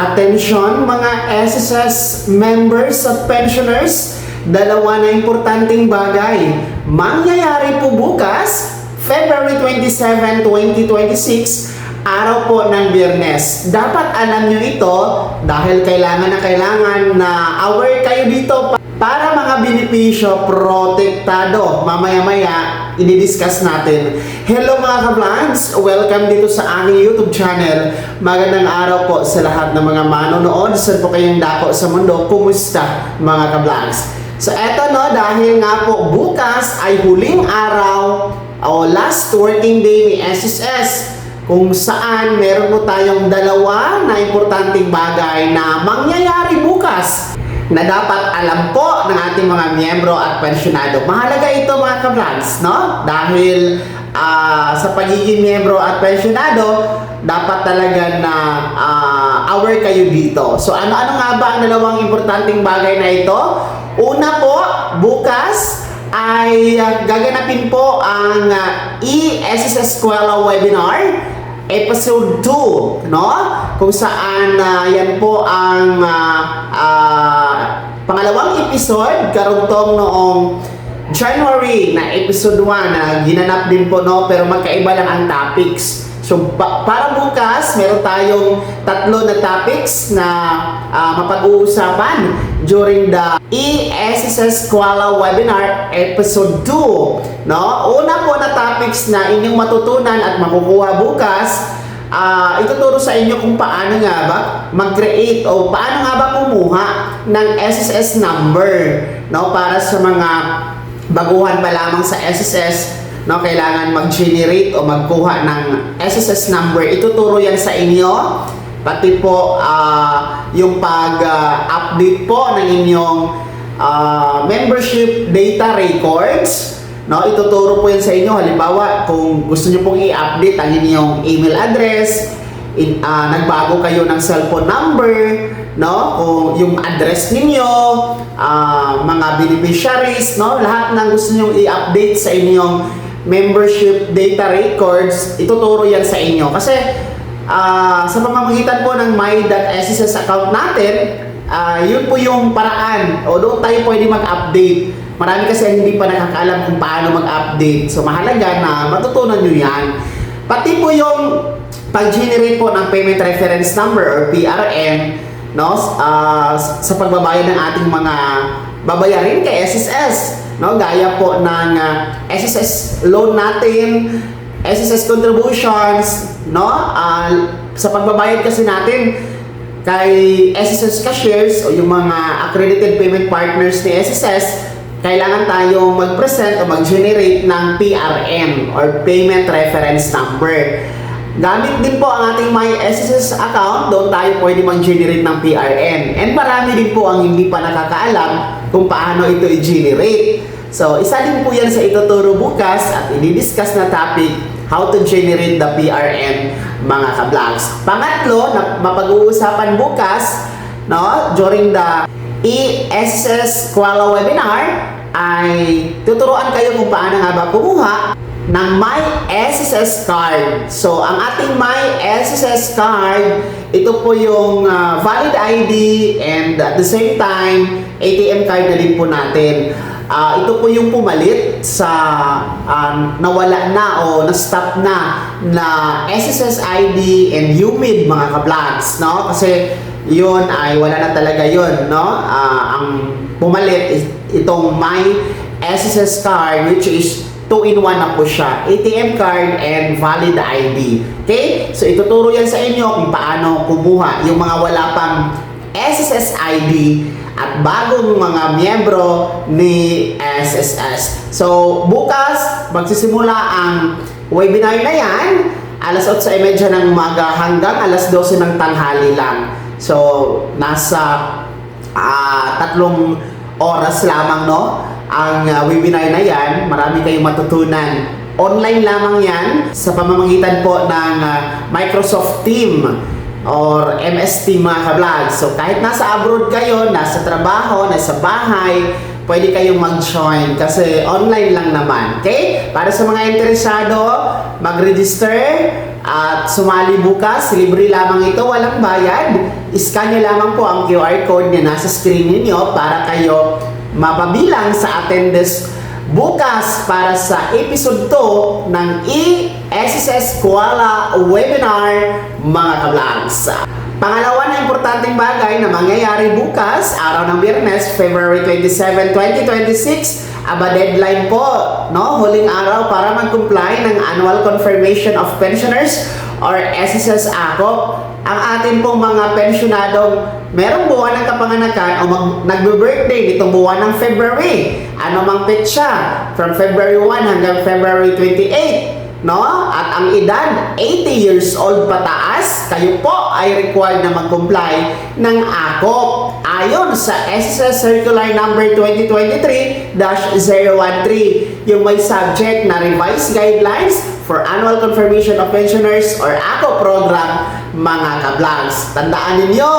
Atensyon mga SSS members at pensioners, dalawa na importanteng bagay. Mangyayari po bukas, February 27, 2026, araw po ng Biyernes. Dapat alam nyo ito dahil kailangan na aware kayo dito para mga benepisyo protektado. Mamaya-maya, i-discuss natin. Hello mga ka-vlogs! Welcome dito sa aking YouTube channel. Magandang araw po sa lahat ng mga manonood. Saan po kayong dako sa mundo? Kumusta mga ka-vlogs? So eto no, dahil nga po bukas ay huling araw o last working day ni SSS, kung saan meron po tayong dalawa na importanteng bagay na mangyayari bukas na dapat alam po ng ating mga miyembro at pensyonado. Mahalaga ito mga ka-vlogs, no? Dahil sa pagiging miyembro at pensyonado, dapat talaga na aware kayo dito. So ano-ano nga ba ang dalawang importanteng bagay na ito? Una po, bukas ay gaganapin po ang e-SSS Eskwela Webinar Episode 2, no? Kung saan yan po ang pangalawang episode, karugtong noong January na episode 1 na ginanap din po, no? Pero magkaiba lang ang topics. So, para bukas, meron tayong tatlo na topics na mapag-uusapan during the e-SSS Eskwela Webinar Episode 2. No? Una po na topics na inyong matutunan at makukuha bukas, ituturo sa inyo kung paano nga ba mag-create o paano nga ba kumuha ng SSS number, no? Para sa mga baguhan pa lamang sa SSS, no, kailangan mag-generate o magkuha ng SSS number. Ituturo yan sa inyo. Pati po yung pag-update po ng inyong membership data records. No, ituturo po yan sa inyo. Halimbawa, kung gusto nyo pong i-update ang inyong email address, nagbago kayo ng cellphone number, no, kung yung address ninyo, mga beneficiaries, no, lahat ng gusto nyo i-update sa inyong membership data records, ituturo yan sa inyo. Kasi sa pamamagitan po ng my.sss account natin, yun po yung paraan o doon tayo pwede mag-update. Marami kasi hindi pa nakakaalam kung paano mag-update. So mahalaga na matutunan nyo yan. Pati po yung pag-generate po ng payment reference number or PRN, no, sa pagbabayad ng ating mga babayarin kay SSS, no, gaya po ng SSS loan natin, SSS contributions, no, sa pagbabayad kasi natin kay SSS cashiers o yung mga accredited payment partners ni SSS, kailangan tayong mag-present o mag-generate ng PRN or payment reference number. Gamit din po ang ating MySSS account, doon tayo pwede mag-generate ng PRN. And marami din po ang hindi pa nakakaalam kung paano ito i-generate. So, isa din po yan sa ituturo bukas at i-discuss na topic, how to generate the PRN, mga ka-vlogs. Pangatlo, na mapag-uusapan bukas, no, during the e-SSS Eskwela Webinar, ay tuturuan kayo kung paano nga ba kumuha ng My SSS card. So, ang ating My SSS card, ito po yung valid ID and at the same time, ATM card na din po natin. Ito po yung pumalit sa nawala na o na-stop na SSS ID and UMID, mga ka-vlogs, no? Kasi yun ay wala na talaga yun, no? Ang pumalit itong My SSS card, which is 2-in-1 na po siya. ATM card and valid ID. Okay? So, ituturo yan sa inyo kung paano kumuha yung mga wala pang SSS ID at bagong mga miyembro ni SSS. So, bukas, magsisimula ang webinar na yan, alas 8:30 ng umaga hanggang alas 12 ng tanghali lang. So, nasa 3 oras lamang, no? Ang webinar na yan, marami kayong matutunan. Online lamang yan sa pamamagitan po ng Microsoft Team or MS Team, mga ka-vlogs. So kahit nasa abroad kayo, nasa trabaho, nasa bahay, pwede kayong mag-join kasi online lang naman. Okay? Para sa mga interesado, mag-register at sumali bukas, libre lamang ito, walang bayad. Scan nyo lamang po ang QR code na nasa screen ninyo para kayo mapabilang sa attendance bukas para sa episode 2 ng ESSS Kuala Webinar, mga kablags. Pangalawa na importanteng bagay na mangyayari bukas, araw ng Biyernes, February 27, 2026, deadline po, no? Huling araw para mag-comply ng Annual Confirmation of Pensioners or SSS ACOP. Ang atin pong mga pensyonadong merong buwan ng kapanganakan o nagbe-birthday nitong buwan ng February. Ano mang petsa, from February 1 hanggang February 28, no? At ang edad, 80 years old pataas, kayo po ay required na mag-comply ng ACOP ayon sa SSS Circular Number 2023-013, yung may subject na Revised Guidelines for Annual Confirmation of Pensioners or ACOP program, mga kablags. Tandaan ninyo,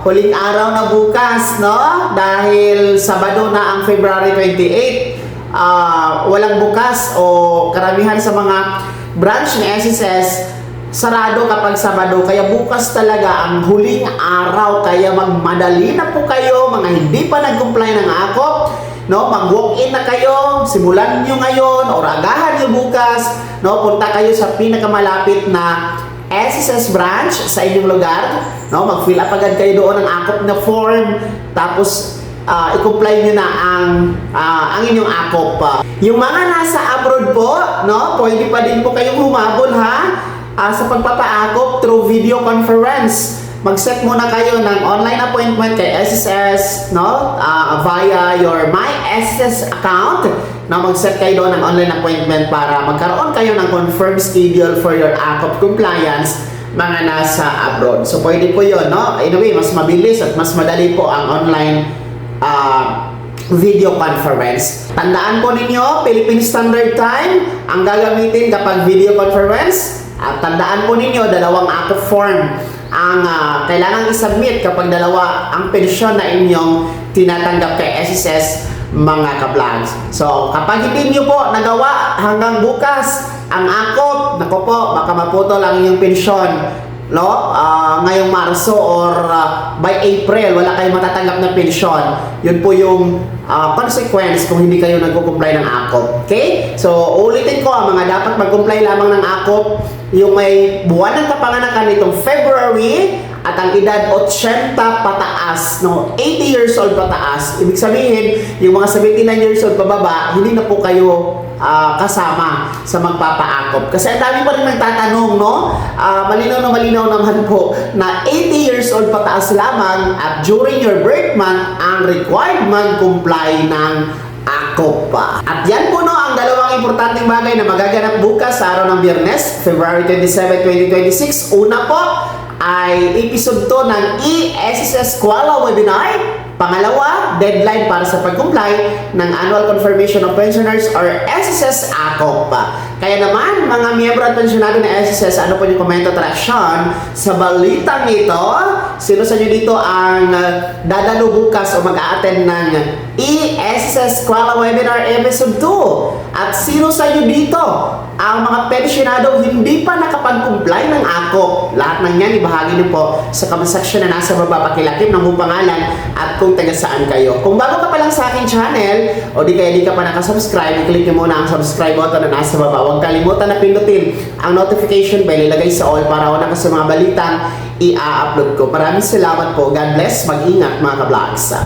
huling araw na bukas, no? Dahil Sabado na ang February 28, walang bukas o karamihan sa mga branch ng SSS sarado kapag Sabado, kaya bukas talaga ang huling araw, kaya magmadali na po kayo mga hindi pa nag-comply ng ACOP, no? Mag-walk-in na kayo, simulan nyo ngayon o agahan nyo bukas, no? Punta kayo sa pinakamalapit na SSS branch sa inyong lugar, no? Mag-fill up agad kayo doon ng ACOP na form, tapos i-comply nyo na ang inyong ACOP. Yung mga nasa abroad po, no? Pwede pa din po kayong humabol, ha? Sa pagpapa-ACOP through video conference. Mag-set muna kayo ng online appointment kay SSS, no? Via your My SSS account. No? Mag-set kayo doon ng online appointment para magkaroon kayo ng confirmed schedule for your ACOP compliance, mga nasa abroad. So, pwede po yun, no? Anyway, mas mabilis at mas madali po ang online video conference. Tandaan po ninyo, Philippine Standard Time ang gagamitin kapag video conference. At tandaan po ninyo, dalawang ACOP form ang kailangan i-submit kapag dalawa ang pensyon na inyong tinatanggap kay SSS, mga kablags. So, kapag hindi nyo po nagawa hanggang bukas ang ACOP, naku po, baka maputol ang inyong pensyon, no? Ngayong Marso or by April, wala kayong matatanggap na pensyon. Yun po yung consequence kung hindi kayo nagko-comply ng ACOP. Okay? So, ulitin ko, ang mga dapat mag-comply lamang ng ACOP, yung may buwan ng kapanganakan nitong February at ang edad 80 pataas, no? 80 years old pataas. Ibig sabihin, yung mga 79 years old pababa, hindi na po kayo kasama sa magpapa-ACOP. Kasi ang dami pa rin nagtatanong, no? Malinaw na malinaw naman po na 80 years old pataas lamang at during your birth month, ang required mag-comply ng ACOP pa. At yan po, no, ang dalawang importanteng bagay na magaganap bukas sa araw ng Biyernes, February 27, 2026. Una po ay episode 2 ng ESSS Kuala Webinar. Pangalawa, deadline para sa pag-comply ng Annual Confirmation of Pensioners or SSS ACOP. Kaya naman, mga miyembro at pensionado ng SSS, ano po yung komento at reaksyon sa balitang ito? Sino sa inyo dito ang dadalo bukas o mag-a-attend ng ESSS Kuala Webinar Episode 2? At sino sa inyo dito ang mga pensionado hindi pa nakapag-comply ng ACOP? Lahat ng yan, ibahagi niyo po sa comment section na nasa baba, pakilakip ng buong pangalan at kung taga saan kayo. Kung bago ka pa lang sa aking channel o di kaya di ka pa nakasubscribe, i-click nyo muna ang subscribe button na nasa baba. Huwag kalimutan na pindutin ang notification bell, ilagay sa all para una ka sa mga balitang i-upload ko. Maraming salamat po. God bless. Mag-ingat, mga ka-vlogs.